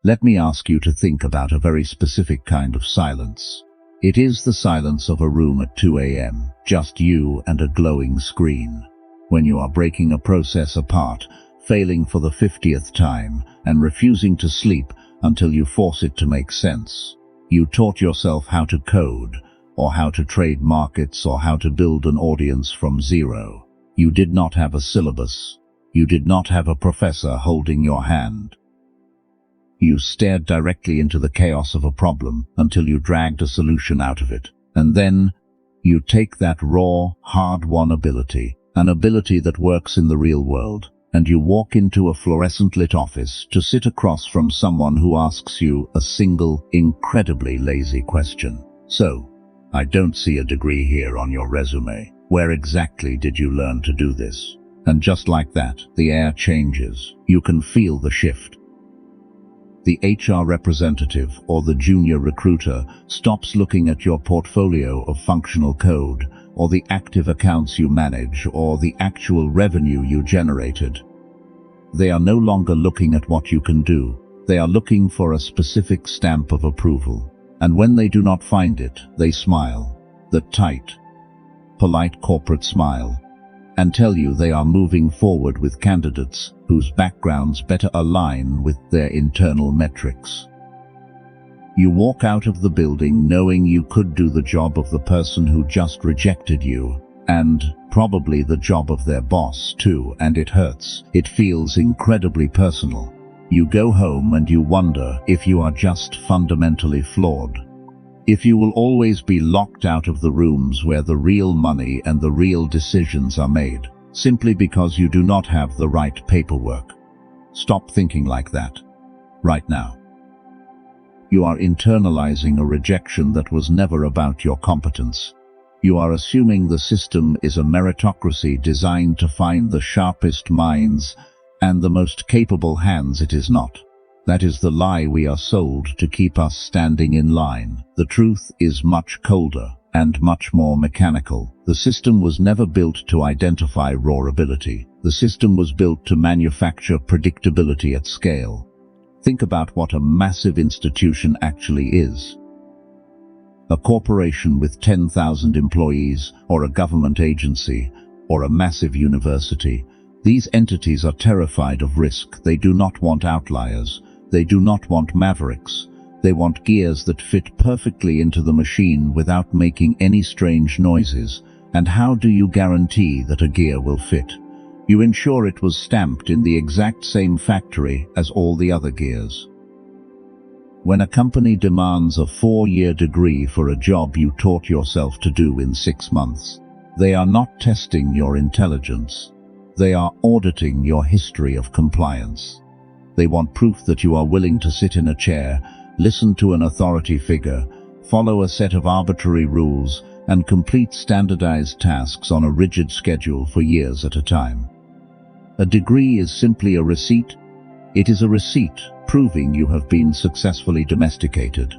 Let me ask you to think about a very specific kind of silence. It is the silence of a room at 2 a.m., just you and a glowing screen. When you are breaking a process apart, failing for the 50th time, and refusing to sleep until you force it to make sense. You taught yourself how to code, or how to trade markets, or how to build an audience from zero. You did not have a syllabus. You did not have a professor holding your hand. You stared directly into the chaos of a problem until you dragged a solution out of it. And then you take that raw, hard-won ability, an ability that works in the real world, and you walk into a fluorescent-lit office to sit across from someone who asks you a single, incredibly lazy question. So, I don't see a degree here on your resume. Where exactly did you learn to do this? And just like that, the air changes. You can feel the shift. The HR representative or the junior recruiter stops looking at your portfolio of functional code, or the active accounts you manage, or the actual revenue you generated. They are no longer looking at what you can do. They are looking for a specific stamp of approval. And when they do not find it, they smile, the tight, polite corporate smile, and tell you they are moving forward with candidates whose backgrounds better align with their internal metrics. You walk out of the building knowing you could do the job of the person who just rejected you, and probably the job of their boss too, and it hurts. It feels incredibly personal. You go home and you wonder if you are just fundamentally flawed. If you will always be locked out of the rooms where the real money and the real decisions are made, simply because you do not have the right paperwork. Stop thinking like that. Right now. You are internalizing a rejection that was never about your competence. You are assuming the system is a meritocracy designed to find the sharpest minds and the most capable hands. It is not. That is the lie we are sold to keep us standing in line. The truth is much colder and much more mechanical. The system was never built to identify raw ability. The system was built to manufacture predictability at scale. Think about what a massive institution actually is. A corporation with 10,000 employees, or a government agency, or a massive university. These entities are terrified of risk. They do not want outliers. They do not want mavericks. They want gears that fit perfectly into the machine without making any strange noises. And how do you guarantee that a gear will fit? You ensure it was stamped in the exact same factory as all the other gears. When a company demands a 4-year degree for a job you taught yourself to do in 6 months, they are not testing your intelligence. They are auditing your history of compliance. They want proof that you are willing to sit in a chair, listen to an authority figure, follow a set of arbitrary rules, and complete standardized tasks on a rigid schedule for years at a time. A degree is simply a receipt. It is a receipt proving you have been successfully domesticated.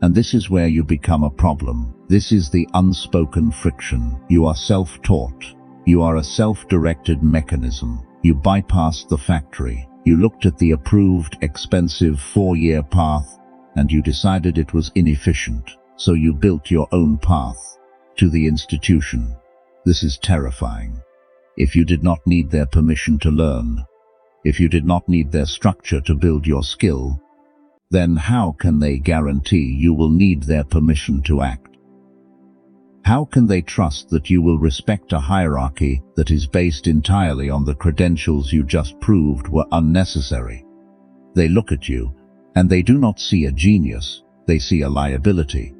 And this is where you become a problem. This is the unspoken friction. You are self-taught. You are a self-directed mechanism. You bypassed the factory. You looked at the approved, expensive 4-year path, and you decided it was inefficient. So you built your own path to the institution. This is terrifying. If you did not need their permission to learn, if you did not need their structure to build your skill, then how can they guarantee you will need their permission to act? How can they trust that you will respect a hierarchy that is based entirely on the credentials you just proved were unnecessary? They look at you, and they do not see a genius, they see a liability.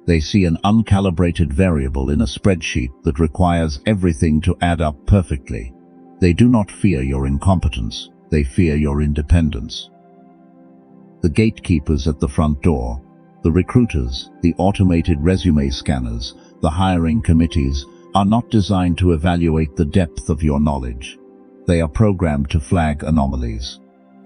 They see an uncalibrated variable in a spreadsheet that requires everything to add up perfectly. They do not fear your incompetence, they fear your independence. The gatekeepers at the front door, the recruiters, the automated resume scanners, the hiring committees, are not designed to evaluate the depth of your knowledge. They are programmed to flag anomalies.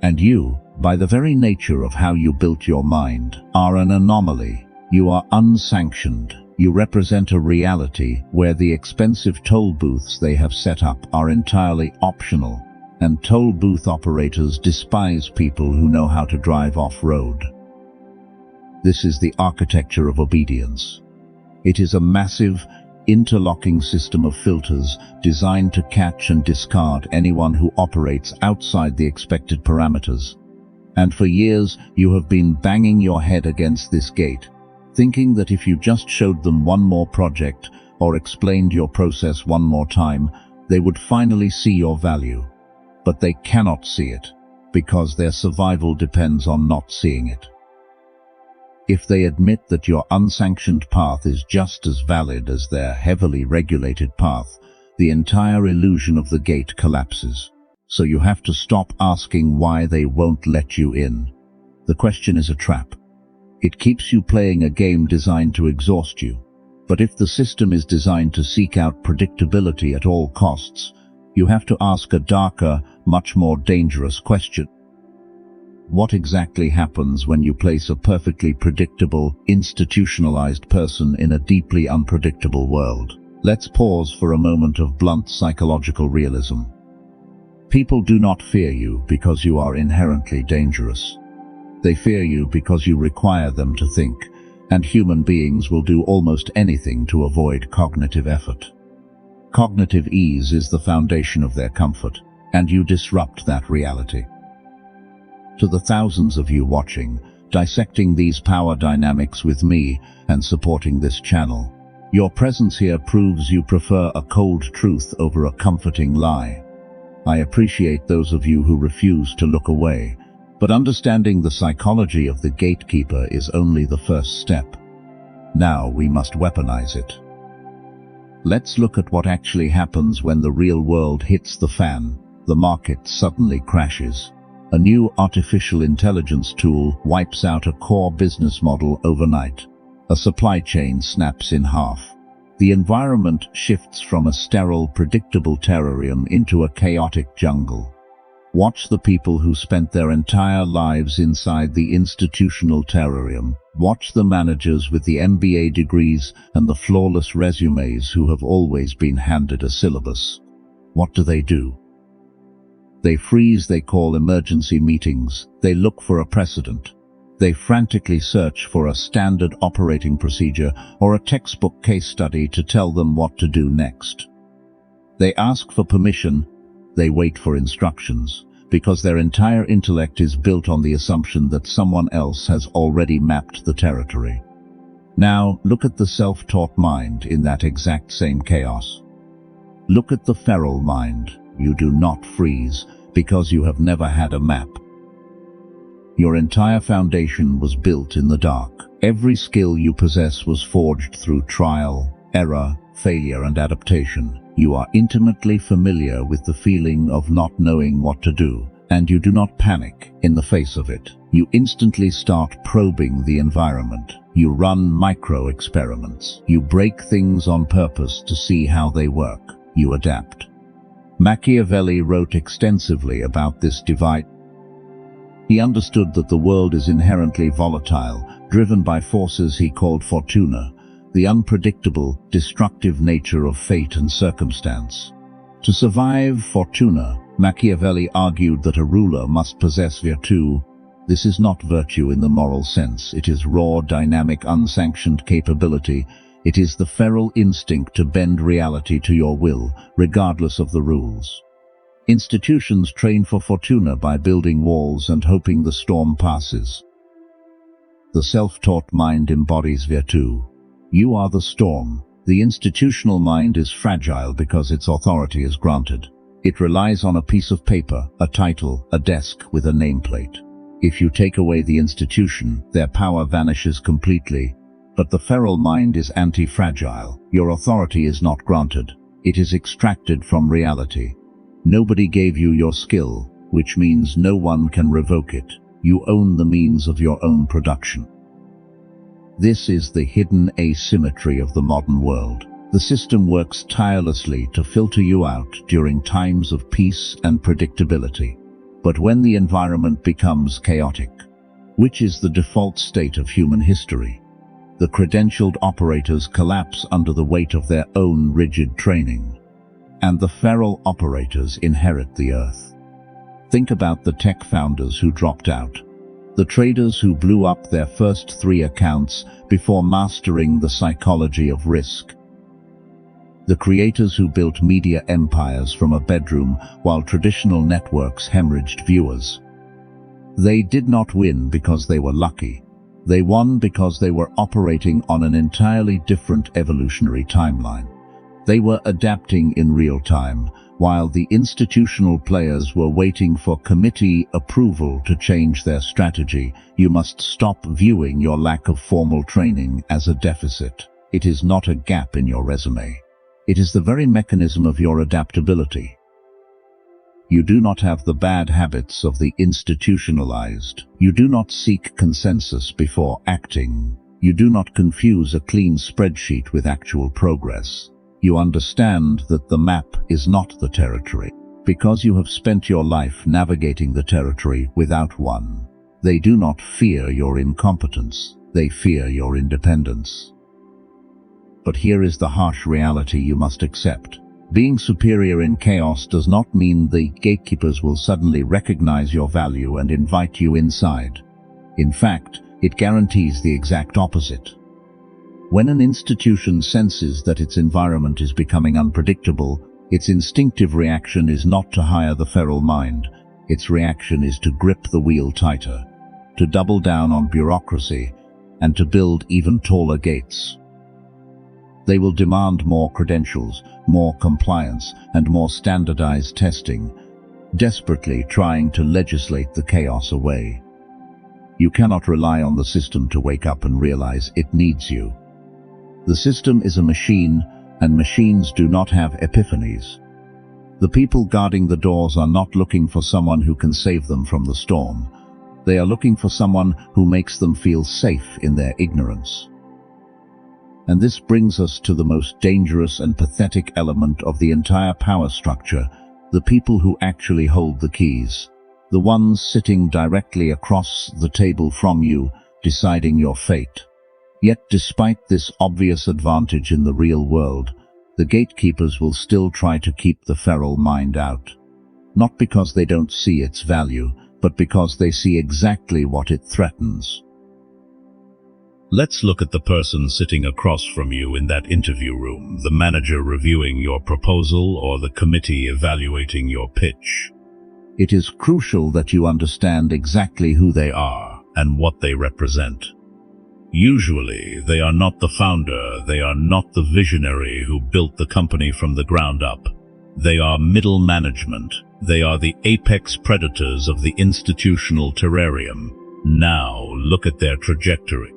And you, by the very nature of how you built your mind, are an anomaly. You are unsanctioned. You represent a reality where the expensive toll booths they have set up are entirely optional. and toll booth operators despise people who know how to drive off-road. This is the architecture of obedience. It is a massive, interlocking system of filters designed to catch and discard anyone who operates outside the expected parameters. And for years, you have been banging your head against this gate, thinking that if you just showed them one more project or explained your process one more time, they would finally see your value. But they cannot see it, because their survival depends on not seeing it. If they admit that your unsanctioned path is just as valid as their heavily regulated path, the entire illusion of the gate collapses. So you have to stop asking why they won't let you in. The question is a trap. It keeps you playing a game designed to exhaust you. But if the system is designed to seek out predictability at all costs, you have to ask a darker, much more dangerous question. What exactly happens when you place a perfectly predictable, institutionalized person in a deeply unpredictable world? Let's pause for a moment of blunt psychological realism. People do not fear you because you are inherently dangerous. They fear you because you require them to think, and human beings will do almost anything to avoid cognitive effort. Cognitive ease is the foundation of their comfort, and you disrupt that reality. To the thousands of you watching, dissecting these power dynamics with me and supporting this channel, your presence here proves you prefer a cold truth over a comforting lie. I appreciate those of you who refuse to look away, but understanding the psychology of the gatekeeper is only the first step. Now we must weaponize it. Let's look at what actually happens when the real world hits the fan. The market suddenly crashes. A new artificial intelligence tool wipes out a core business model overnight. A supply chain snaps in half. The environment shifts from a sterile, predictable terrarium into a chaotic jungle. Watch the people who spent their entire lives inside the institutional terrarium. Watch the managers with the MBA degrees and the flawless resumes who have always been handed a syllabus. What do? They freeze, they call emergency meetings, they look for a precedent. They frantically search for a standard operating procedure or a textbook case study to tell them what to do next. They ask for permission, they wait for instructions, because their entire intellect is built on the assumption that someone else has already mapped the territory. Now, look at the self-taught mind in that exact same chaos. Look at the feral mind. You do not freeze because you have never had a map. Your entire foundation was built in the dark. Every skill you possess was forged through trial, error, failure, and adaptation. You are intimately familiar with the feeling of not knowing what to do, and you do not panic in the face of it. You instantly start probing the environment. You run micro-experiments. You break things on purpose to see how they work. You adapt. Machiavelli wrote extensively about this divide. He understood that the world is inherently volatile, driven by forces he called Fortuna, the unpredictable, destructive nature of fate and circumstance. To survive Fortuna, Machiavelli argued that a ruler must possess virtù. This is not virtue in the moral sense. It is raw, dynamic, unsanctioned capability. It is the feral instinct to bend reality to your will, regardless of the rules. Institutions train for Fortuna by building walls and hoping the storm passes. The self-taught mind embodies virtù. You are the storm. The institutional mind is fragile because its authority is granted. It relies on a piece of paper, a title, a desk with a nameplate. If you take away the institution, their power vanishes completely. But the feral mind is anti-fragile. Your authority is not granted. It is extracted from reality. Nobody gave you your skill, which means no one can revoke it. You own the means of your own production. This is the hidden asymmetry of the modern world. The system works tirelessly to filter you out during times of peace and predictability. But when the environment becomes chaotic, which is the default state of human history, the credentialed operators collapse under the weight of their own rigid training, and the feral operators inherit the earth. Think about the tech founders who dropped out, the traders who blew up their first 3 accounts before mastering the psychology of risk, the creators who built media empires from a bedroom while traditional networks hemorrhaged viewers. They did not win because they were lucky. They won because they were operating on an entirely different evolutionary timeline. They were adapting in real time, while the institutional players were waiting for committee approval to change their strategy. You must stop viewing your lack of formal training as a deficit. It is not a gap in your resume. It is the very mechanism of your adaptability. You do not have the bad habits of the institutionalized. You do not seek consensus before acting. You do not confuse a clean spreadsheet with actual progress. You understand that the map is not the territory, because you have spent your life navigating the territory without one. They do not fear your incompetence. They fear your independence. But here is the harsh reality you must accept. Being superior in chaos does not mean the gatekeepers will suddenly recognize your value and invite you inside. In fact, it guarantees the exact opposite. When an institution senses that its environment is becoming unpredictable, its instinctive reaction is not to hire the feral mind. Its reaction is to grip the wheel tighter, to double down on bureaucracy, and to build even taller gates. They will demand more credentials, more compliance, and more standardized testing, desperately trying to legislate the chaos away. You cannot rely on the system to wake up and realize it needs you. The system is a machine, and machines do not have epiphanies. The people guarding the doors are not looking for someone who can save them from the storm. They are looking for someone who makes them feel safe in their ignorance. And this brings us to the most dangerous and pathetic element of the entire power structure, the people who actually hold the keys, the ones sitting directly across the table from you, deciding your fate. Yet despite this obvious advantage in the real world, the gatekeepers will still try to keep the feral mind out. Not because they don't see its value, but because they see exactly what it threatens. Let's look at the person sitting across from you in that interview room, the manager reviewing your proposal or the committee evaluating your pitch. It is crucial that you understand exactly who they are And what they represent. Usually, they are not the founder, they are not the visionary who built the company from the ground up. They are middle management. They are the apex predators of the institutional terrarium. Now, look at their trajectory.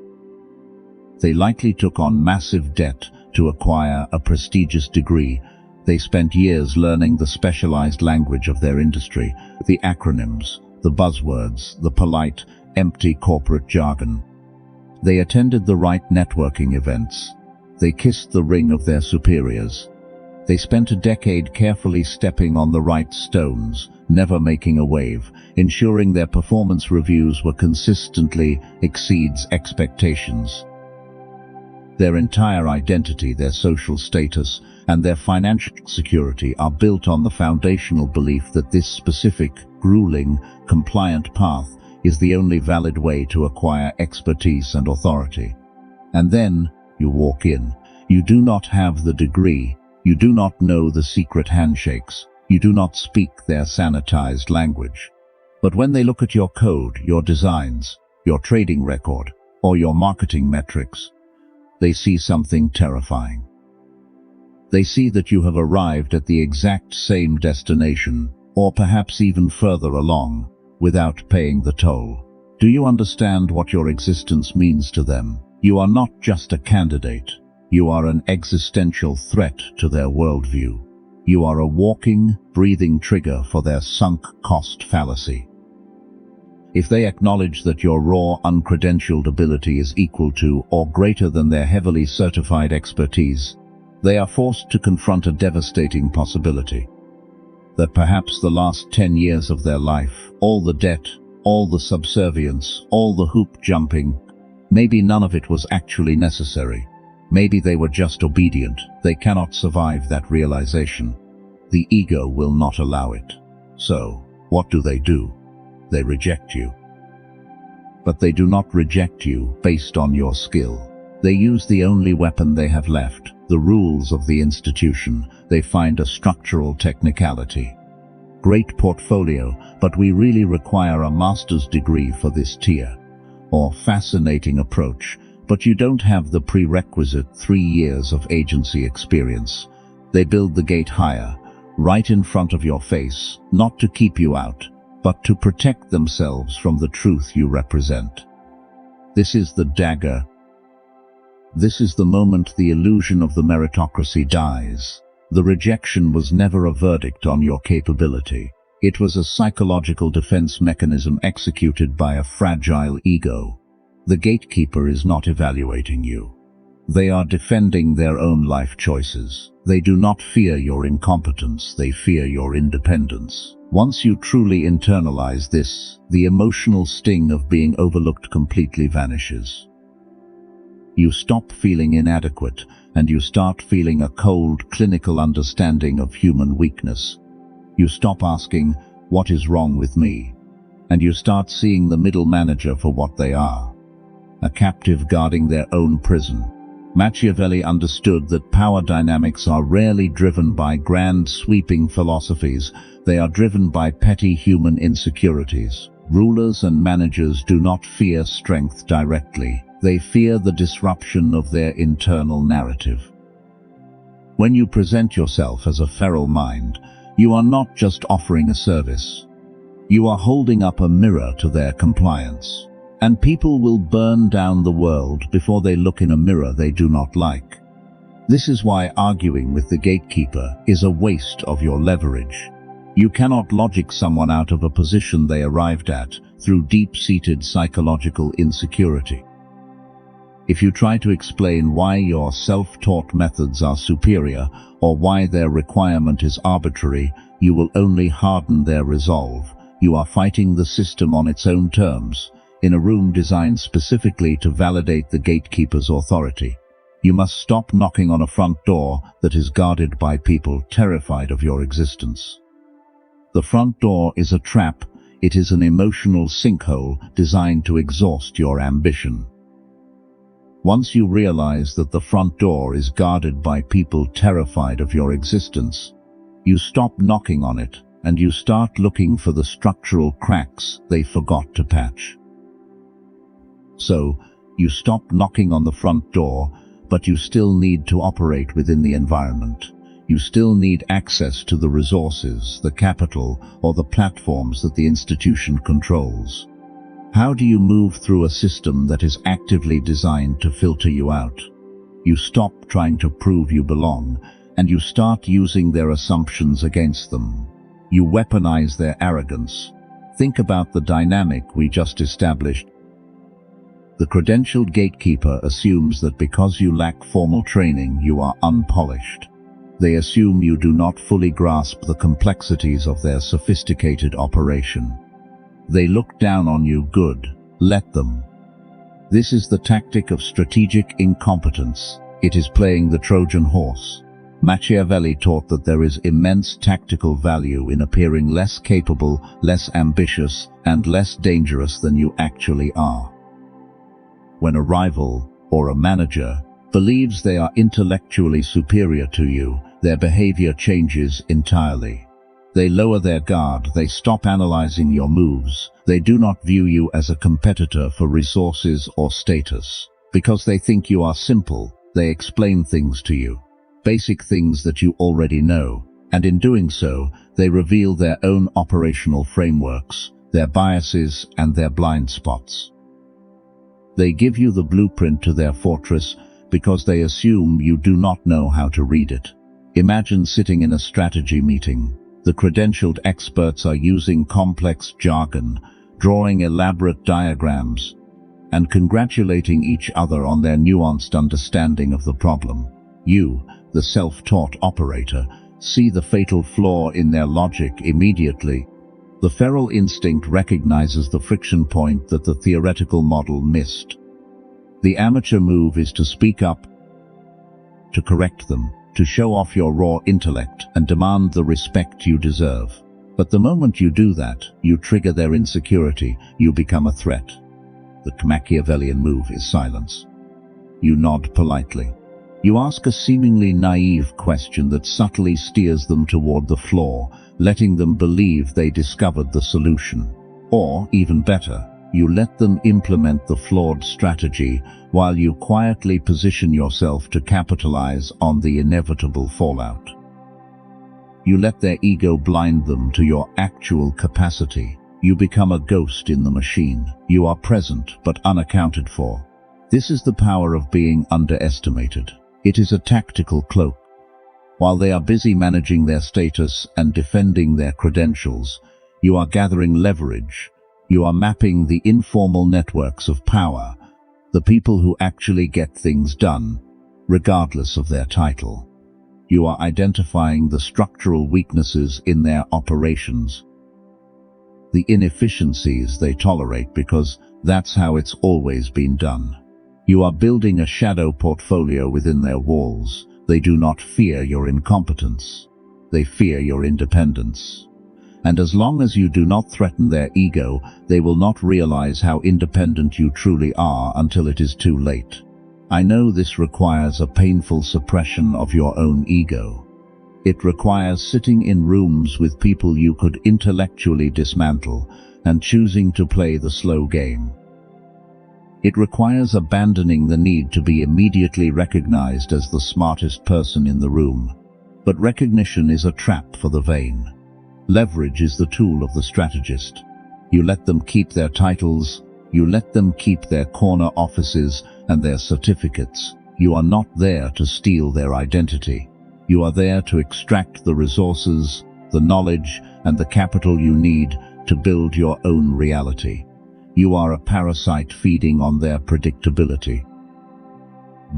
They likely took on massive debt to acquire a prestigious degree. They spent years learning the specialized language of their industry, the acronyms, the buzzwords, the polite, empty corporate jargon. They attended the right networking events. They kissed the ring of their superiors. They spent a decade carefully stepping on the right stones, never making a wave, ensuring their performance reviews were consistently exceeds expectations. Their entire identity, their social status, and their financial security are built on the foundational belief that this specific, grueling, compliant path is the only valid way to acquire expertise and authority. And then, you walk in. You do not have the degree. You do not know the secret handshakes. You do not speak their sanitized language. But when they look at your code, your designs, your trading record, or your marketing metrics, they see something terrifying. They see that you have arrived at the exact same destination, or perhaps even further along, without paying the toll. Do you understand what your existence means to them? You are not just a candidate. You are an existential threat to their worldview. You are a walking, breathing trigger for their sunk cost fallacy. If they acknowledge that your raw, uncredentialed ability is equal to or greater than their heavily certified expertise, they are forced to confront a devastating possibility. That perhaps the last 10 years of their life, all the debt, all the subservience, all the hoop jumping, maybe none of it was actually necessary. Maybe they were just obedient. They cannot survive that realization. The ego will not allow it. So, What do? They reject you. But they do not reject you based on your skill. They use the only weapon they have left, the rules of the institution. They find a structural technicality. Great portfolio, but we really require a master's degree for this tier. Or fascinating approach, but you don't have the prerequisite 3 years of agency experience. They build the gate higher, right in front of your face, not to keep you out, but to protect themselves from the truth you represent. This is the dagger. This is the moment the illusion of the meritocracy dies. The rejection was never a verdict on your capability. It was a psychological defense mechanism executed by a fragile ego. The gatekeeper is not evaluating you. They are defending their own life choices. They do not fear your incompetence, they fear your independence. Once you truly internalize this, the emotional sting of being overlooked completely vanishes. You stop feeling inadequate, and you start feeling a cold, clinical understanding of human weakness. You stop asking, "What is wrong with me?" And you start seeing the middle manager for what they are. A captive guarding their own prison. Machiavelli understood that power dynamics are rarely driven by grand, sweeping philosophies. They are driven by petty human insecurities. Rulers and managers do not fear strength directly. They fear the disruption of their internal narrative. When you present yourself as a feral mind, you are not just offering a service. You are holding up a mirror to their compliance. And people will burn down the world before they look in a mirror they do not like. This is why arguing with the gatekeeper is a waste of your leverage. You cannot logic someone out of a position they arrived at through deep-seated psychological insecurity. If you try to explain why your self-taught methods are superior or why their requirement is arbitrary, you will only harden their resolve. You are fighting the system on its own terms, in a room designed specifically to validate the gatekeeper's authority. You must stop knocking on a front door that is guarded by people terrified of your existence. The front door is a trap. It is an emotional sinkhole designed to exhaust your ambition. Once you realize that the front door is guarded by people terrified of your existence, you stop knocking on it and you start looking for the structural cracks they forgot to patch. So, you stop knocking on the front door, but you still need to operate within the environment. You still need access to the resources, the capital, or the platforms that the institution controls. How do you move through a system that is actively designed to filter you out? You stop trying to prove you belong, and you start using their assumptions against them. You weaponize their arrogance. Think about the dynamic we just established. The credentialed gatekeeper assumes that because you lack formal training, you are unpolished. They assume you do not fully grasp the complexities of their sophisticated operation. They look down on you. Good, let them. This is the tactic of strategic incompetence. It is playing the Trojan horse. Machiavelli taught that there is immense tactical value in appearing less capable, less ambitious, and less dangerous than you actually are. When a rival, or a manager, believes they are intellectually superior to you, their behavior changes entirely. They lower their guard, they stop analyzing your moves, they do not view you as a competitor for resources or status. Because they think you are simple, they explain things to you. Basic things that you already know, and in doing so, they reveal their own operational frameworks, their biases and their blind spots. They give you the blueprint to their fortress because they assume you do not know how to read it. Imagine sitting in a strategy meeting. The credentialed experts are using complex jargon, drawing elaborate diagrams, and congratulating each other on their nuanced understanding of the problem. You, the self-taught operator, see the fatal flaw in their logic immediately. The feral instinct recognizes the friction point that the theoretical model missed. The amateur move is to speak up, to correct them, to show off your raw intellect and demand the respect you deserve. But the moment you do that, you trigger their insecurity, you become a threat. The Machiavellian move is silence. You nod politely. You ask a seemingly naive question that subtly steers them toward the flaw, letting them believe they discovered the solution. Or, even better, you let them implement the flawed strategy while you quietly position yourself to capitalize on the inevitable fallout. You let their ego blind them to your actual capacity. You become a ghost in the machine. You are present but unaccounted for. This is the power of being underestimated. It is a tactical cloak. While they are busy managing their status and defending their credentials, you are gathering leverage. You are mapping the informal networks of power, the people who actually get things done, regardless of their title. You are identifying the structural weaknesses in their operations, the inefficiencies they tolerate because that's how it's always been done. You are building a shadow portfolio within their walls. They do not fear your incompetence. They fear your independence. And as long as you do not threaten their ego, they will not realize how independent you truly are until it is too late. I know this requires a painful suppression of your own ego. It requires sitting in rooms with people you could intellectually dismantle and choosing to play the slow game. It requires abandoning the need to be immediately recognized as the smartest person in the room. But recognition is a trap for the vain. Leverage is the tool of the strategist. You let them keep their titles, you let them keep their corner offices and their certificates. You are not there to steal their identity. You are there to extract the resources, the knowledge, and the capital you need to build your own reality. You are a parasite feeding on their predictability.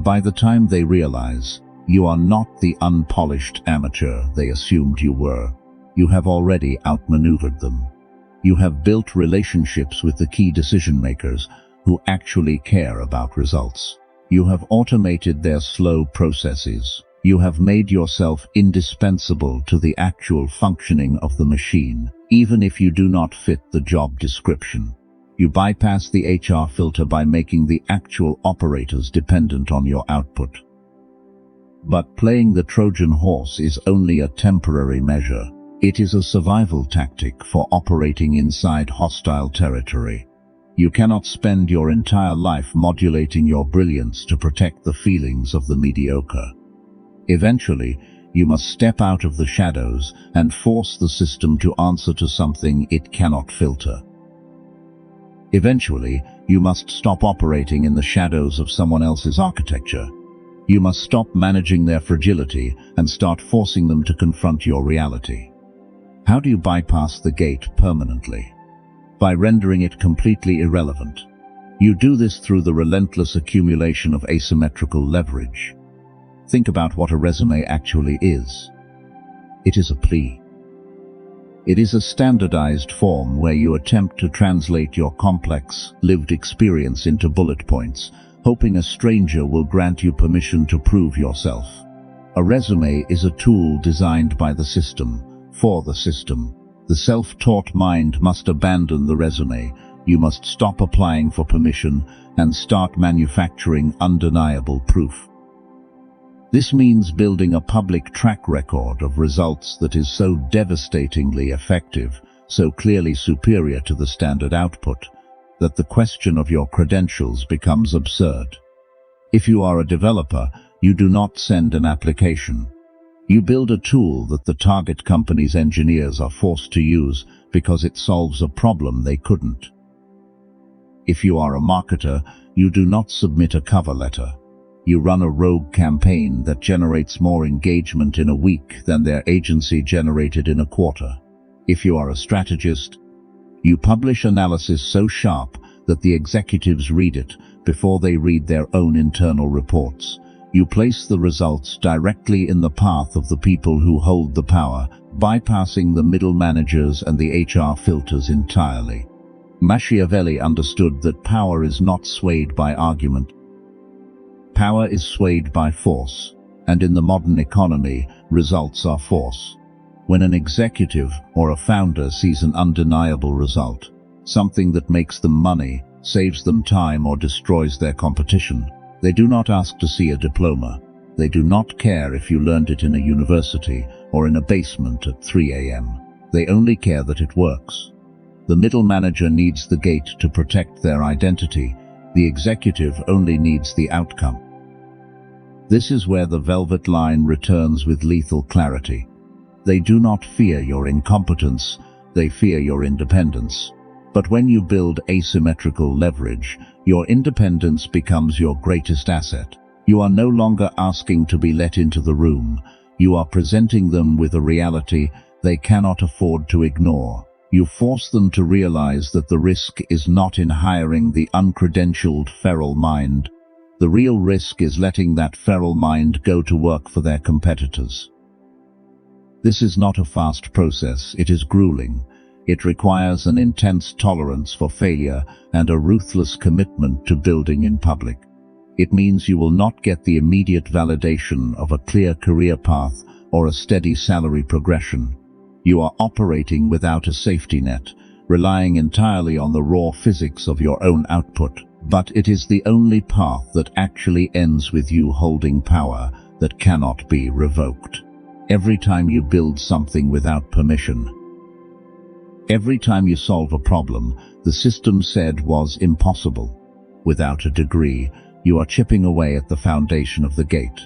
By the time they realize, you are not the unpolished amateur they assumed you were. You have already outmaneuvered them. You have built relationships with the key decision-makers who actually care about results. You have automated their slow processes. You have made yourself indispensable to the actual functioning of the machine, even if you do not fit the job description. You bypass the HR filter by making the actual operators dependent on your output. But playing the Trojan horse is only a temporary measure. It is a survival tactic for operating inside hostile territory. You cannot spend your entire life modulating your brilliance to protect the feelings of the mediocre. Eventually, you must step out of the shadows and force the system to answer to something it cannot filter. Eventually, you must stop operating in the shadows of someone else's architecture. You must stop managing their fragility and start forcing them to confront your reality. How do you bypass the gate permanently? By rendering it completely irrelevant. You do this through the relentless accumulation of asymmetrical leverage. Think about what a resume actually is. It is a plea. It is a standardized form where you attempt to translate your complex, lived experience into bullet points, hoping a stranger will grant you permission to prove yourself. A resume is a tool designed by the system, for the system. The self-taught mind must abandon the resume. You must stop applying for permission and start manufacturing undeniable proof. This means building a public track record of results that is so devastatingly effective, so clearly superior to the standard output, that the question of your credentials becomes absurd. If you are a developer, you do not send an application. You build a tool that the target company's engineers are forced to use because it solves a problem they couldn't. If you are a marketer, you do not submit a cover letter. You run a rogue campaign that generates more engagement in a week than their agency generated in a quarter. If you are a strategist, you publish analysis so sharp that the executives read it before they read their own internal reports. You place the results directly in the path of the people who hold the power, bypassing the middle managers and the HR filters entirely. Machiavelli understood that power is not swayed by argument. Power is swayed by force, and in the modern economy, results are force. When an executive or a founder sees an undeniable result, something that makes them money, saves them time, or destroys their competition, they do not ask to see a diploma. They do not care if you learned it in a university or in a basement at 3 a.m. They only care that it works. The middle manager needs the gate to protect their identity. The executive only needs the outcome. This is where the velvet line returns with lethal clarity. They do not fear your incompetence, they fear your independence. But when you build asymmetrical leverage, your independence becomes your greatest asset. You are no longer asking to be let into the room. You are presenting them with a reality they cannot afford to ignore. You force them to realize that the risk is not in hiring the uncredentialed feral mind. The real risk is letting that feral mind go to work for their competitors. This is not a fast process, it is grueling. It requires an intense tolerance for failure and a ruthless commitment to building in public. It means you will not get the immediate validation of a clear career path or a steady salary progression. You are operating without a safety net, relying entirely on the raw physics of your own output. But it is the only path that actually ends with you holding power that cannot be revoked. Every time you build something without permission, every time you solve a problem the system said was impossible, without a degree, you are chipping away at the foundation of the gate.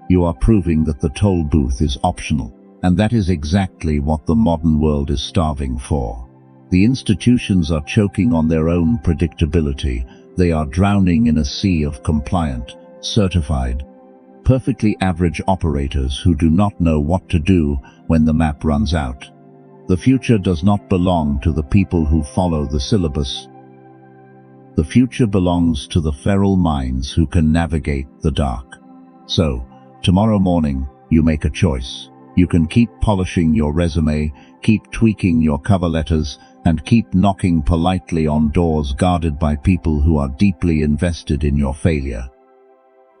You are proving that the toll booth is optional, and that is exactly what the modern world is starving for. The institutions are choking on their own predictability. They are drowning in a sea of compliant, certified, perfectly average operators who do not know what to do when the map runs out. The future does not belong to the people who follow the syllabus. The future belongs to the feral minds who can navigate the dark. So, tomorrow morning, you make a choice. You can keep polishing your resume, keep tweaking your cover letters, and keep knocking politely on doors guarded by people who are deeply invested in your failure.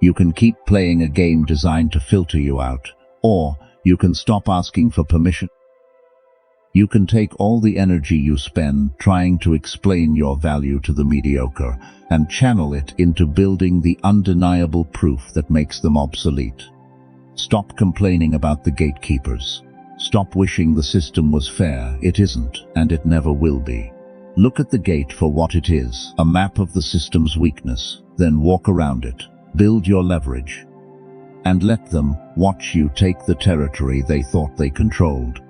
You can keep playing a game designed to filter you out, or you can stop asking for permission. You can take all the energy you spend trying to explain your value to the mediocre and channel it into building the undeniable proof that makes them obsolete. Stop complaining about the gatekeepers. Stop wishing the system was fair. It isn't, and it never will be. Look at the gate for what it is, a map of the system's weakness, then walk around it. Build your leverage. And let them watch you take the territory they thought they controlled.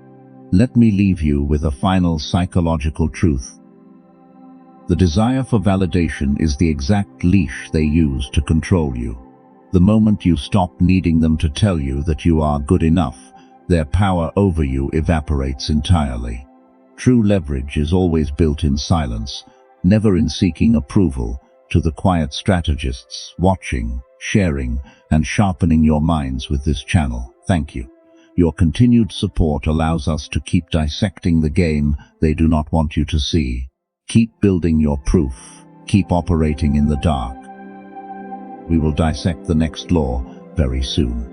Let me leave you with a final psychological truth. The desire for validation is the exact leash they use to control you. The moment you stop needing them to tell you that you are good enough, their power over you evaporates entirely. True leverage is always built in silence, never in seeking approval. To the quiet strategists watching, sharing, and sharpening your minds with this channel, thank you. Your continued support allows us to keep dissecting the game they do not want you to see. Keep building your proof. Keep operating in the dark. We will dissect the next law very soon.